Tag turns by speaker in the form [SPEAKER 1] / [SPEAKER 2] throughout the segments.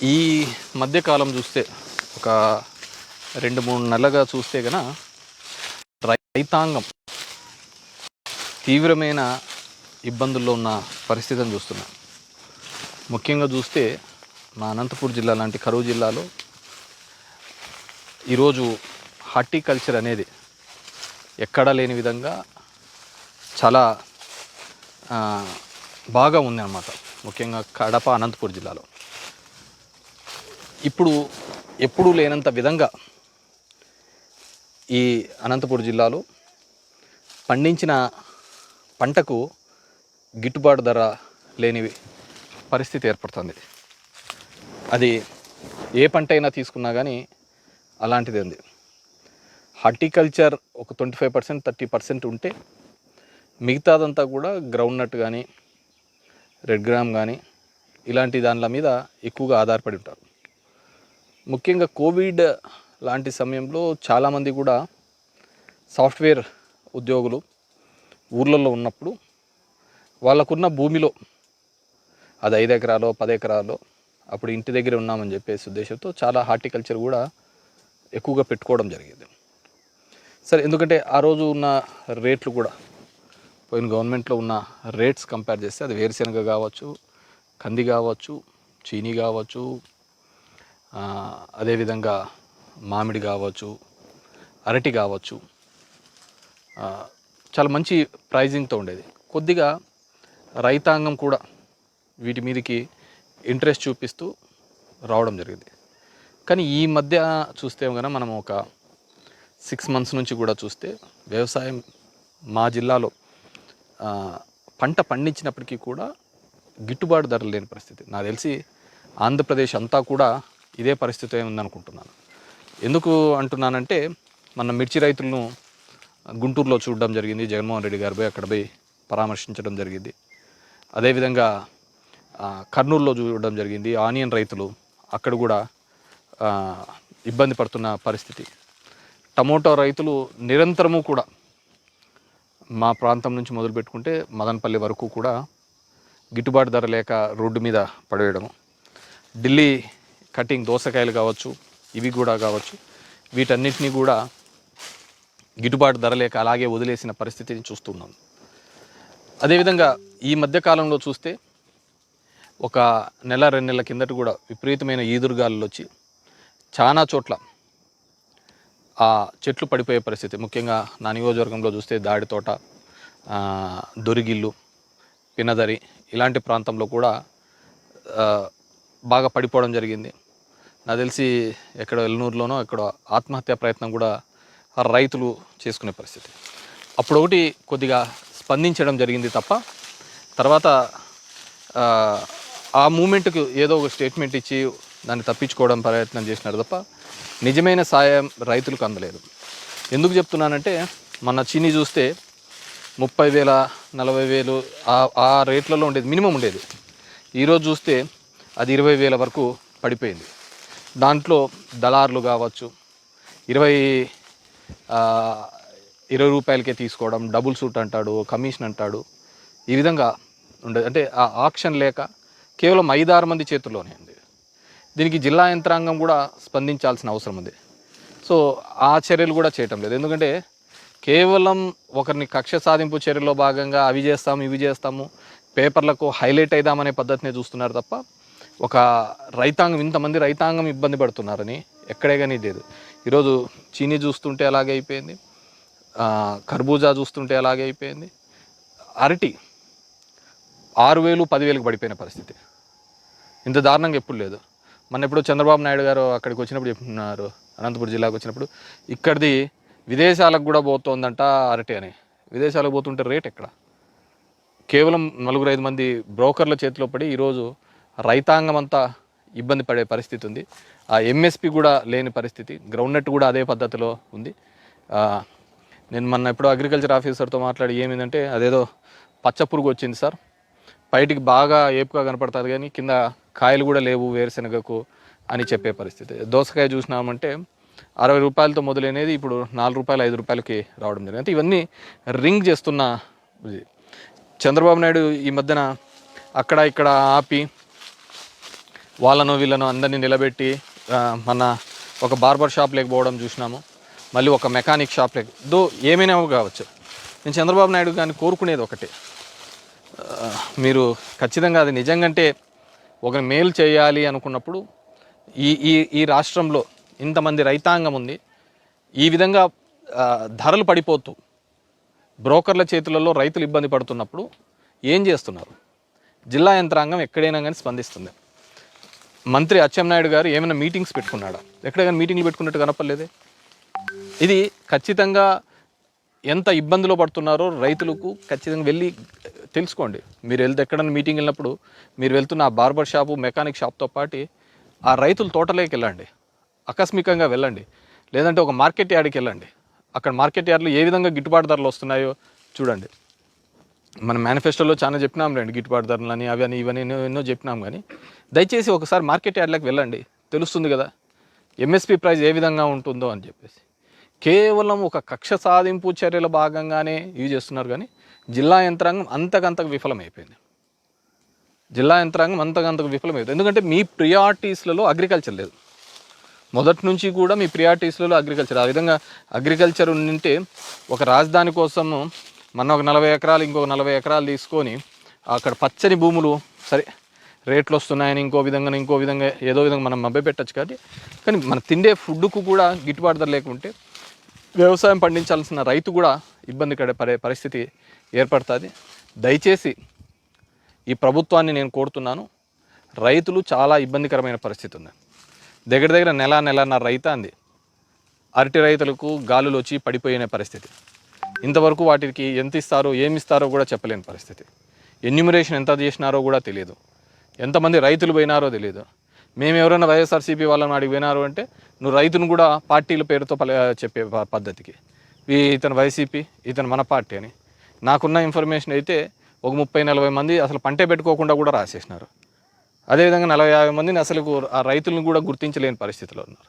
[SPEAKER 1] ఈ మధ్యకాలం చూస్తే ఒక 2-3 నెలలుగా చూస్తే గన రైతాంగం తీవ్రమైన ఇబ్బందుల్లో ఉన్న పరిస్థితిని చూస్తున్నాం. ముఖ్యంగా చూస్తే మా అనంతపూర్ జిల్లా లాంటి కరువు జిల్లాలో ఈరోజు హార్టికల్చర్ అనేది ఎక్కడా లేని విధంగా చాలా బాగా ఉంది అన్నమాట. ముఖ్యంగా కడప అనంతపూర్ జిల్లాలో ఇప్పుడు ఎప్పుడూ లేనంత విధంగా ఈ అనంతపూర్ జిల్లాలో పండించిన పంటకు గిట్టుబాటు ధర లేని పరిస్థితి ఏర్పడుతుంది. అది ఏ పంట అయినా తీసుకున్నా కానీ అలాంటిది ఉంది. హార్టికల్చర్ ఒక 25% 30% ఉంటే మిగతాదంతా కూడా గ్రౌండ్ నట్ కానీ రెడ్ గ్రామ్ కానీ ఇలాంటి దానిల మీద ఎక్కువగా ఆధారపడి ఉంటారు. ముఖ్యంగా కోవిడ్ లాంటి సమయంలో చాలామంది కూడా సాఫ్ట్వేర్ ఉద్యోగులు ఊర్లలో ఉన్నప్పుడు వాళ్ళకున్న భూమిలో అది 5 ఎకరాలో 10 ఎకరాలో అప్పుడు ఇంటి దగ్గర ఉన్నామని చెప్పేసి ఉద్దేశంతో చాలా హార్టికల్చర్ కూడా ఎక్కువగా పెట్టుకోవడం జరిగింది. సరే, ఎందుకంటే ఆ రోజు ఉన్న రేట్లు కూడా పోయిన గవర్నమెంట్లో ఉన్న రేట్స్ కంపేర్ చేస్తే అది వేరుశెనగ కావచ్చు, కంది కావచ్చు, చీనీ కావచ్చు, అదేవిధంగా మామిడి కావచ్చు, అరటి కావచ్చు, చాలా మంచి ప్రైజింగ్తో ఉండేది. కొద్దిగా రైతాంగం కూడా వీటి మీదకి ఇంట్రెస్ట్ చూపిస్తూ రావడం జరిగింది. కానీ ఈ మధ్య చూస్తే కనుక మనం ఒక 6 months నుంచి కూడా చూస్తే వ్యవసాయం మా జిల్లాలో పంట పండించినప్పటికీ కూడా గిట్టుబాటు ధరలు లేని పరిస్థితి. నాకు తెలిసి ఆంధ్రప్రదేశ్ అంతా కూడా ఇదే పరిస్థితి ఉందనుకుంటున్నాను. ఎందుకు అంటున్నానంటే మన మిర్చి రైతులను గుంటూరులో చూడడం జరిగింది. జగన్మోహన్ రెడ్డి గారు పోయి అక్కడ పోయి పరామర్శించడం జరిగింది. అదేవిధంగా కర్నూలులో చూడడం జరిగింది. ఆనియన్ రైతులు అక్కడ కూడా ఇబ్బంది పడుతున్న పరిస్థితి. టమోటో రైతులు నిరంతరము కూడా మా ప్రాంతం నుంచి మొదలు పెట్టుకుంటే మదనపల్లి వరకు కూడా గిట్టుబాటు ధర లేక రోడ్డు మీద పడవేయడము. ఢిల్లీ కటింగ్ దోసకాయలు కావచ్చు, ఇవి కూడా కావచ్చు, వీటన్నిటినీ కూడా గిట్టుబాటు ధర లేక అలాగే వదిలేసిన పరిస్థితిని చూస్తున్నాం. అదేవిధంగా ఈ మధ్యకాలంలో చూస్తే ఒక 1-2 నెలల కిందట కూడా విపరీతమైన ఈదురుగాలులు వచ్చి చాలా చోట్ల ఆ చెట్లు పడిపోయే పరిస్థితి. ముఖ్యంగా నా నియోజకవర్గంలో చూస్తే దాడితోట, దొరిగిల్లు, పినదరి ఇలాంటి ప్రాంతంలో కూడా బాగా పడిపోవడం జరిగింది. నాకు తెలిసి ఎక్కడ ఎల్నూరులోనో ఎక్కడ ఆత్మహత్యా ప్రయత్నం కూడా రైతులు చేసుకునే పరిస్థితి. అప్పుడు ఒకటి కొద్దిగా స్పందించడం జరిగింది తప్ప తర్వాత ఆ మూమెంట్కి ఏదో ఒక స్టేట్మెంట్ ఇచ్చి దాన్ని తప్పించుకోవడం ప్రయత్నం చేసినారు తప్ప నిజమైన సాయం రైతులకు అందలేదు. ఎందుకు చెప్తున్నానంటే మన చీనీ చూస్తే 30,000 40,000 ఆ రేట్లలో ఉండేది, మినిమం ఉండేది. ఈరోజు చూస్తే అది 20,000 వరకు పడిపోయింది. దాంట్లో దళారులు కావచ్చు, 20 రూపాయలకే తీసుకోవడం, డబుల్ సూట్ అంటాడు, కమిషన్ అంటాడు, ఈ విధంగా ఉండేది. అంటే ఆ ఆక్షన్ లేక కేవలం 5-6 మంది చేతుల్లోనే ఉంది. దీనికి జిల్లా యంత్రాంగం కూడా స్పందించాల్సిన అవసరం ఉంది. సో ఆ చర్యలు కూడా చేయటం లేదు. ఎందుకంటే కేవలం ఒకరిని కక్ష సాధింపు చర్యలో భాగంగా అవి చేస్తాము ఇవి చేస్తాము పేపర్లకు హైలైట్ అయిదామనే పద్ధతిని చూస్తున్నారు తప్ప ఒక రైతాంగం, ఇంతమంది రైతాంగం ఇబ్బంది పడుతున్నారని ఎక్కడే కానీ లేదు. ఈరోజు చీనీ చూస్తుంటే అలాగే అయిపోయింది, కర్బూజా చూస్తుంటే అలాగే అయిపోయింది, అరటి 6,000 10,000కి పడిపోయిన పరిస్థితి. ఇంత దారుణంగా ఎప్పుడు లేదు. మన ఎప్పుడు చంద్రబాబు నాయుడు గారు అక్కడికి వచ్చినప్పుడు చెప్తున్నారు, అనంతపురం జిల్లాకు వచ్చినప్పుడు ఇక్కడిది విదేశాలకు కూడా పోతుందంట అరటి అని. విదేశాలకు పోతుంటే రేట్ ఎక్కడ? కేవలం 4-5 మంది బ్రోకర్ల చేతిలో పడి ఈరోజు రైతాంగం అంతా ఇబ్బంది పడే పరిస్థితి ఉంది. ఆ ఎంఎస్పి కూడా లేని పరిస్థితి, గ్రౌండ్ నట్ కూడా అదే పద్ధతిలో ఉంది. నేను మొన్న ఎప్పుడో అగ్రికల్చర్ ఆఫీసర్తో మాట్లాడి ఏమిందంటే అదేదో పచ్చ పురుగు వచ్చింది సార్, బయటికి బాగా ఏపుగా కనపడుతుంది కానీ కింద కాయలు కూడా లేవు వేరుశెనగకు అని చెప్పే పరిస్థితి. దోసకాయ చూసినామంటే 60 రూపాయలతో మొదలైనది ఇప్పుడు 4 రూపాయలు 5 రూపాయలకి రావడం జరిగింది. అంటే ఇవన్నీ రింగ్ చేస్తున్న చంద్రబాబు నాయుడు ఈ మధ్యన అక్కడ ఇక్కడ ఆపి వాళ్ళను వీళ్ళను అందరినీ నిలబెట్టి మన ఒక బార్బర్ షాప్ లేకపోవడం చూసినాము, మళ్ళీ ఒక మెకానిక్ షాప్ లేదో ఏమైనా కావచ్చు. నేను చంద్రబాబు నాయుడు గారిని కోరుకునేది ఒకటే, మీరు ఖచ్చితంగా అది నిజంగంటే ఒక మేలు చేయాలి అనుకున్నప్పుడు ఈ ఈ ఈ రాష్ట్రంలో ఇంతమంది రైతాంగం ఉంది, ఈ విధంగా ధరలు పడిపోతూ బ్రోకర్ల చేతులలో రైతులు ఇబ్బంది పడుతున్నప్పుడు ఏం చేస్తున్నారు? జిల్లా యంత్రాంగం ఎక్కడైనా కానీ స్పందిస్తుంది. మంత్రి అచ్చెన్నాయుడు గారు ఏమైనా మీటింగ్స్ పెట్టుకున్నాడా? ఎక్కడైనా మీటింగ్లు పెట్టుకున్నట్టు కనపడలేదే. ఇది ఖచ్చితంగా ఎంత ఇబ్బందిలో పడుతున్నారో రైతులకు ఖచ్చితంగా వెళ్ళి తెలుసుకోండి. మీరు ఎక్కడైనా మీటింగ్ వెళ్ళినప్పుడు మీరు వెళ్తున్న ఆ బార్బర్ షాపు, మెకానిక్ షాప్తో పాటు ఆ రైతుల తోటలోకి వెళ్ళండి, ఆకస్మికంగా వెళ్ళండి, లేదంటే ఒక మార్కెట్ యార్డ్కి వెళ్ళండి. అక్కడ మార్కెట్ యార్డ్లో ఏ విధంగా గిట్టుబాటు ధరలు వస్తున్నాయో చూడండి. మన మేనిఫెస్టోలో చాలా చెప్పినాం రండి, గిట్టుబాటు ధరలు అని అవి అని ఇవన్నీ ఎన్నో చెప్పినాం. కానీ దయచేసి ఒకసారి మార్కెట్ యార్డ్లోకి వెళ్ళండి, తెలుస్తుంది కదా ఎంఎస్పి ప్రైస్ ఏ విధంగా ఉంటుందో అని చెప్పేసి. కేవలం ఒక కక్ష సాధింపు చర్యల భాగంగానే యూజ్ చేస్తున్నారు. కానీ జిల్లా యంత్రాంగం అంతకంతకు విఫలమైపోయింది. ఎందుకంటే మీ ప్రియారిటీస్లలో అగ్రికల్చర్ లేదు. మొదటి నుంచి కూడా మీ ప్రియారిటీస్లలో అగ్రికల్చర్. ఆ విధంగా అగ్రికల్చర్ ఉంటే ఒక రాజధాని కోసము మన ఒక 40 ఎకరాలు ఇంకొక 40 ఎకరాలు తీసుకొని అక్కడ పచ్చని భూములు సరే రేట్లు వస్తున్నాయని ఇంకో విధంగా ఏదో విధంగా మనం మభ్యపెట్టచ్చు. కానీ మన తిండే ఫుడ్కు కూడా గిట్టుబాటు ధర లేకుంటే వ్యవసాయం పండించాల్సిన రైతు కూడా ఇబ్బంది పడే పరిస్థితి ఏర్పడుతుంది. దయచేసి ఈ ప్రభుత్వాన్ని నేను కోరుతున్నాను, రైతులు చాలా ఇబ్బందికరమైన పరిస్థితి ఉంది. దగ్గర నెలన్నర రైతాంది అరటి రైతులకు గాలులు వచ్చి పడిపోయిన పరిస్థితి. ఇంతవరకు వాటికి ఎంత ఇస్తారో ఏమి ఇస్తారో కూడా చెప్పలేని పరిస్థితి. ఎన్యూమరేషన్ ఎంత చేసినారో కూడా తెలియదు, ఎంతమంది రైతులు పోయినారో తెలియదు. మేము ఎవరైనా వైఎస్ఆర్సీపీ వాళ్ళని అడిగి పోయినారు అంటే నువ్వు రైతును కూడా పార్టీల పేరుతో చెప్పే పద్ధతికి ఇతను వైసీపీ ఇతను మన పార్టీ అని. నాకున్న ఇన్ఫర్మేషన్ అయితే ఒక 30-40 మంది అసలు పంటే పెట్టుకోకుండా కూడా రాసేసినారు. అదేవిధంగా 40-50 మందిని అసలు ఆ రైతులను కూడా గుర్తించలేని పరిస్థితిలో ఉన్నారు.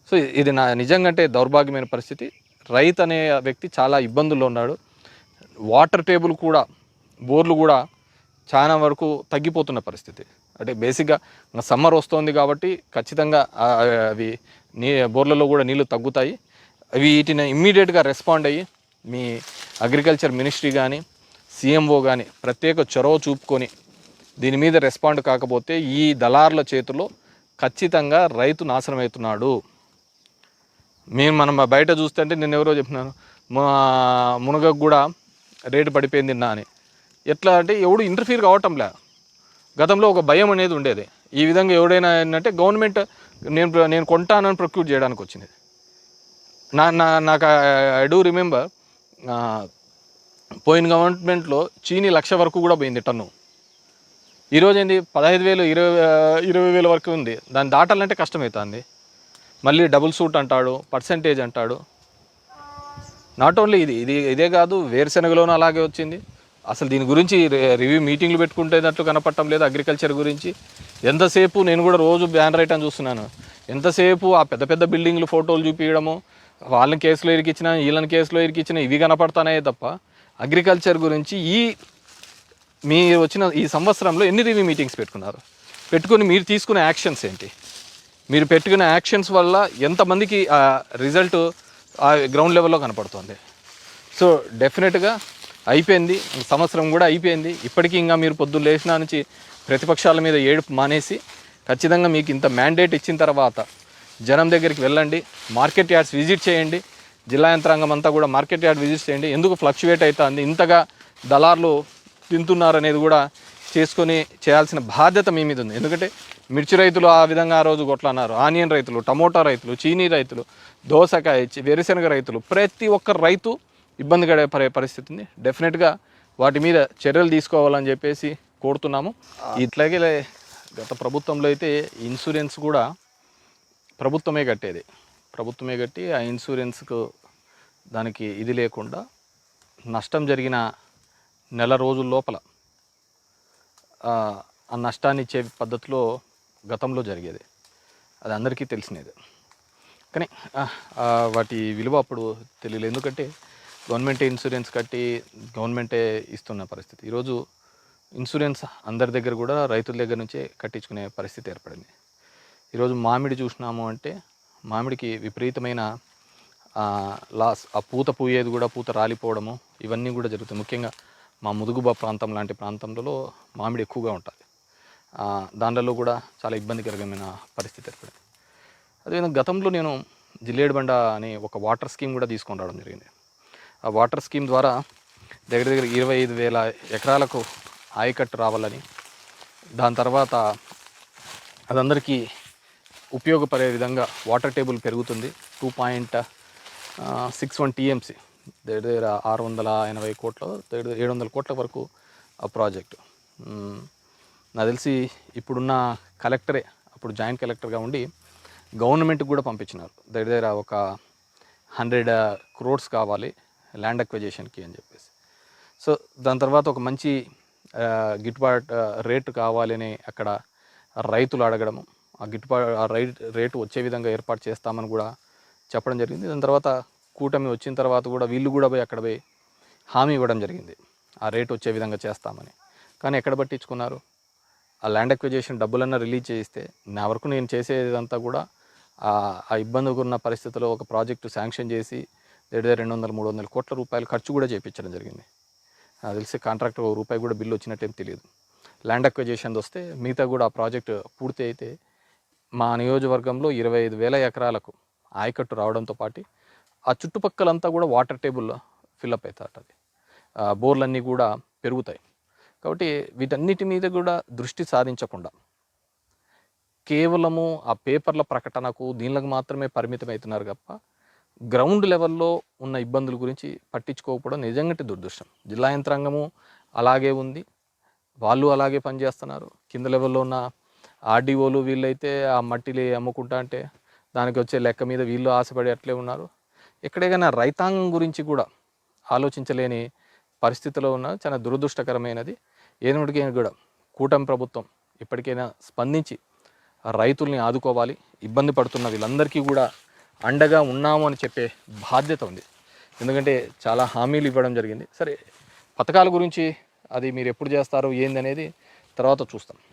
[SPEAKER 1] సో ఇది నిజంగా దౌర్భాగ్యమైన పరిస్థితి. రైతు అనే వ్యక్తి చాలా ఇబ్బందుల్లో ఉన్నాడు. వాటర్ టేబుల్ కూడా, బోర్లు కూడా చాలా వరకు తగ్గిపోతున్న పరిస్థితి. అంటే బేసిక్గా సమ్మర్ వస్తుంది కాబట్టి ఖచ్చితంగా అవి బోర్లలో కూడా నీళ్లు తగ్గుతాయి. వీటిని ఇమ్మీడియట్గా రెస్పాండ్ అయ్యి మీ అగ్రికల్చర్ మినిస్ట్రీ కానీ సీఎంఓ కానీ ప్రత్యేక చొరవ చూపుకొని దీని మీద రెస్పాండ్ కాకపోతే ఈ దళారుల చేతిలో ఖచ్చితంగా రైతు నాశనం అవుతున్నాడు. మనం బయట చూస్తుంటే నేను ఎవరో చెప్పినాను, మునగకు కూడా రేటు పడిపోయింది నిన్న అని. ఎట్లా అంటే ఎవడు ఇంటర్ఫీర్ కావటంలే. గతంలో ఒక భయం అనేది ఉండేది. ఈ విధంగా ఎవడైనా ఏంటంటే గవర్నమెంట్ నేను కొంటానని ప్రొక్యూర్ చేయడానికి వచ్చింది. నాకు ఐ డూ రిమెంబర్ పోయిన గవర్నమెంట్లో చీనీ 1,00,000 వరకు కూడా పోయింది టన్ను. ఈరోజు ఏంది 15,000 20,000 వరకు ఉంది. దాన్ని దాటాలంటే కష్టమవుతుంది. మళ్ళీ డబుల్ సూట్ అంటాడు, పర్సంటేజ్ అంటాడు. నాట్ ఓన్లీ ఇదే కాదు, వేరుశెనగలోనూ అలాగే వచ్చింది. అసలు దీని గురించి రివ్యూ మీటింగ్లు పెట్టుకుంటేనట్లు కనపడటం లేదు. అగ్రికల్చర్ గురించి ఎంతసేపు నేను కూడా రోజు బ్యానర్ ఐటమ్ చూస్తున్నాను. ఎంతసేపు ఆ పెద్ద పెద్ద బిల్డింగ్లు ఫోటోలు చూపించడము, వాళ్ళని కేసులో ఇరికిచ్చిన వీళ్ళని కేసులో ఇరికిచ్చిన ఇవి కనపడతానే తప్ప అగ్రికల్చర్ గురించి మీరు వచ్చిన ఈ సంవత్సరంలో ఎన్ని రివ్యూ మీటింగ్స్ పెట్టుకుని మీరు తీసుకునే యాక్షన్స్ ఏంటి? మీరు పెట్టుకునే యాక్షన్స్ వల్ల ఎంతమందికి రిజల్ట్ గ్రౌండ్ లెవెల్లో కనపడుతుంది. సో డెఫినెట్గా అయిపోయింది, సంవత్సరం కూడా అయిపోయింది. ఇప్పటికీ ఇంకా మీరు పొద్దున్న లేచిన నుంచి ప్రతిపక్షాల మీద ఏడుపు మానేసి ఖచ్చితంగా మీకు ఇంత మ్యాండేట్ ఇచ్చిన తర్వాత జనం దగ్గరికి వెళ్ళండి, మార్కెట్ యార్డ్స్ విజిట్ చేయండి. జిల్లా యంత్రాంగం అంతా కూడా మార్కెట్ యార్డ్ విజిట్ చేయండి. ఎందుకు ఫ్లక్చువేట్ అవుతుంది, ఇంతగా దళార్లు తింటున్నారు అనేది కూడా చేయాల్సిన బాధ్యత మీ మీద ఉంది. ఎందుకంటే మిర్చి రైతులు ఆ విధంగా ఆ రోజు కొట్లన్నారు, ఆనియన్ రైతులు, టమోటా రైతులు, చీనీ రైతులు, దోసకాయ, వేరుశెనగ రైతులు, ప్రతి ఒక్క రైతు ఇబ్బంది పడే పరిస్థితి ఉంది. డెఫినెట్గా వాటి మీద చర్యలు తీసుకోవాలని చెప్పేసి కోరుతున్నాము. ఇట్లాగే గత ప్రభుత్వంలో అయితే ఇన్సూరెన్స్ కూడా ప్రభుత్వమే కట్టి ఆ ఇన్సూరెన్స్కు దానికి ఇది లేకుండా నష్టం జరిగిన నెల రోజుల లోపల ఆ నష్టాన్ని ఇచ్చే పద్ధతిలో గతంలో జరిగేది. అది అందరికీ తెలిసినది. కానీ వాటి విలువ అప్పుడు తెలియలేదు. ఎందుకంటే గవర్నమెంటే ఇన్సూరెన్స్ కట్టి గవర్నమెంటే ఇస్తున్న పరిస్థితి. ఈరోజు ఇన్సూరెన్స్ అందరి దగ్గర కూడా రైతుల దగ్గర నుంచే కట్టించుకునే పరిస్థితి ఏర్పడింది. ఈరోజు మామిడి చూసినాము అంటే మామిడికి విపరీతమైన లాస్, ఆ పూత పూయేది కూడా పూత రాలిపోవడము ఇవన్నీ కూడా జరుగుతాయి. ముఖ్యంగా మా ముదుగుబ ప్రాంతం లాంటి ప్రాంతంలో మామిడి ఎక్కువగా ఉంటుంది. దానిలో కూడా చాలా ఇబ్బందికరమైన పరిస్థితి ఏర్పడింది. అదేవిధంగా గతంలో నేను జిల్లేడుబండ అనే ఒక వాటర్ స్కీమ్ కూడా తీసుకొని రావడం జరిగింది. ఆ వాటర్ స్కీమ్ ద్వారా దగ్గర దగ్గర 25,000 ఎకరాలకు ఆయకట్టు రావాలని, దాని తర్వాత అదందరికీ ఉపయోగపడే విధంగా వాటర్ టేబుల్ పెరుగుతుంది. 2.61 టీఎంసీ, దగ్గర దగ్గర 680 కోట్ల, దగ్గర 700 కోట్ల వరకు ఆ ప్రాజెక్టు. నాకు తెలిసి ఇప్పుడున్న కలెక్టరే అప్పుడు జాయింట్ కలెక్టర్గా ఉండి గవర్నమెంట్కి కూడా పంపించినారు. దగ్గర దగ్గర ఒక 100 crores కావాలి ల్యాండ్ అక్విజిషన్కి అని చెప్పేసి. సో దాని తర్వాత ఒక మంచి గిట్టుబాటు రేటు కావాలని అక్కడ రైతులు అడగడము, ఆ రేటు వచ్చే విధంగా ఏర్పాటు చేస్తామని కూడా చెప్పడం జరిగింది. దాని తర్వాత కూటమి వచ్చిన తర్వాత కూడా వీళ్ళు కూడా పోయి అక్కడ పోయి హామీ ఇవ్వడం జరిగింది, ఆ రేటు వచ్చే విధంగా చేస్తామని. కానీ ఎక్కడ పట్టించుకున్నారు? ఆ ల్యాండ్ అక్విజిషన్ డబ్బులన్నా రిలీజ్ చేయిస్తే నా వరకు నేను చేసేదంతా కూడా ఆ ఇబ్బందిగా ఉన్న పరిస్థితిలో ఒక ప్రాజెక్టు శాంక్షన్ చేసి దగ్గర 200-300 కోట్ల రూపాయలు ఖర్చు కూడా చేయించడం జరిగింది. నాకు తెలిసి కాంట్రాక్టర్ రూపాయి కూడా బిల్లు వచ్చినట్టేం తెలియదు. ల్యాండ్ అక్విజిషన్ వస్తే మిగతా కూడా ఆ ప్రాజెక్టు పూర్తి అయితే మా నియోజకవర్గంలో 25,000 ఎకరాలకు ఆయకట్టు రావడంతో పాటు ఆ చుట్టుపక్కలంతా కూడా వాటర్ టేబుల్ ఫిల్అప్ అవుతుంది, బోర్లన్నీ కూడా పెరుగుతాయి. కాబట్టి వీటన్నిటి మీద కూడా దృష్టి సారించకుండా కేవలము ఆ పేపర్ల ప్రకటనకు దీనికి మాత్రమే పరిమితమవుతున్నారు తప్ప గ్రౌండ్ లెవెల్లో ఉన్న ఇబ్బందుల గురించి పట్టించుకోకపోవడం నిజంగా దురదృష్టం. జిల్లా యంత్రాంగము అలాగే ఉంది, వాళ్ళు అలాగే పనిచేస్తున్నారు. కింద లెవెల్లో ఉన్న ఆర్డీఓలు వీళ్ళైతే ఆ మట్టిని అమ్ముకుంటా అంటే దానికి వచ్చే లెక్క మీద వీళ్ళు ఆశపడి అట్లే ఉన్నారు. ఎక్కడైనా రైతాంగం గురించి కూడా ఆలోచించలేని పరిస్థితిలో ఉన్న చాలా దురదృష్టకరమైనది. ఏనాటికైనా కూడా కూటమి ప్రభుత్వం ఇప్పటికైనా స్పందించి రైతుల్ని ఆదుకోవాలి. ఇబ్బంది పడుతున్న వీళ్ళందరికీ కూడా అండగా ఉన్నాము అని చెప్పే బాధ్యత ఉంది. ఎందుకంటే చాలా హామీలు ఇవ్వడం జరిగింది. సరే, పథకాల గురించి అది మీరు ఎప్పుడు చేస్తారు ఏంది అనేది తర్వాత చూస్తాం.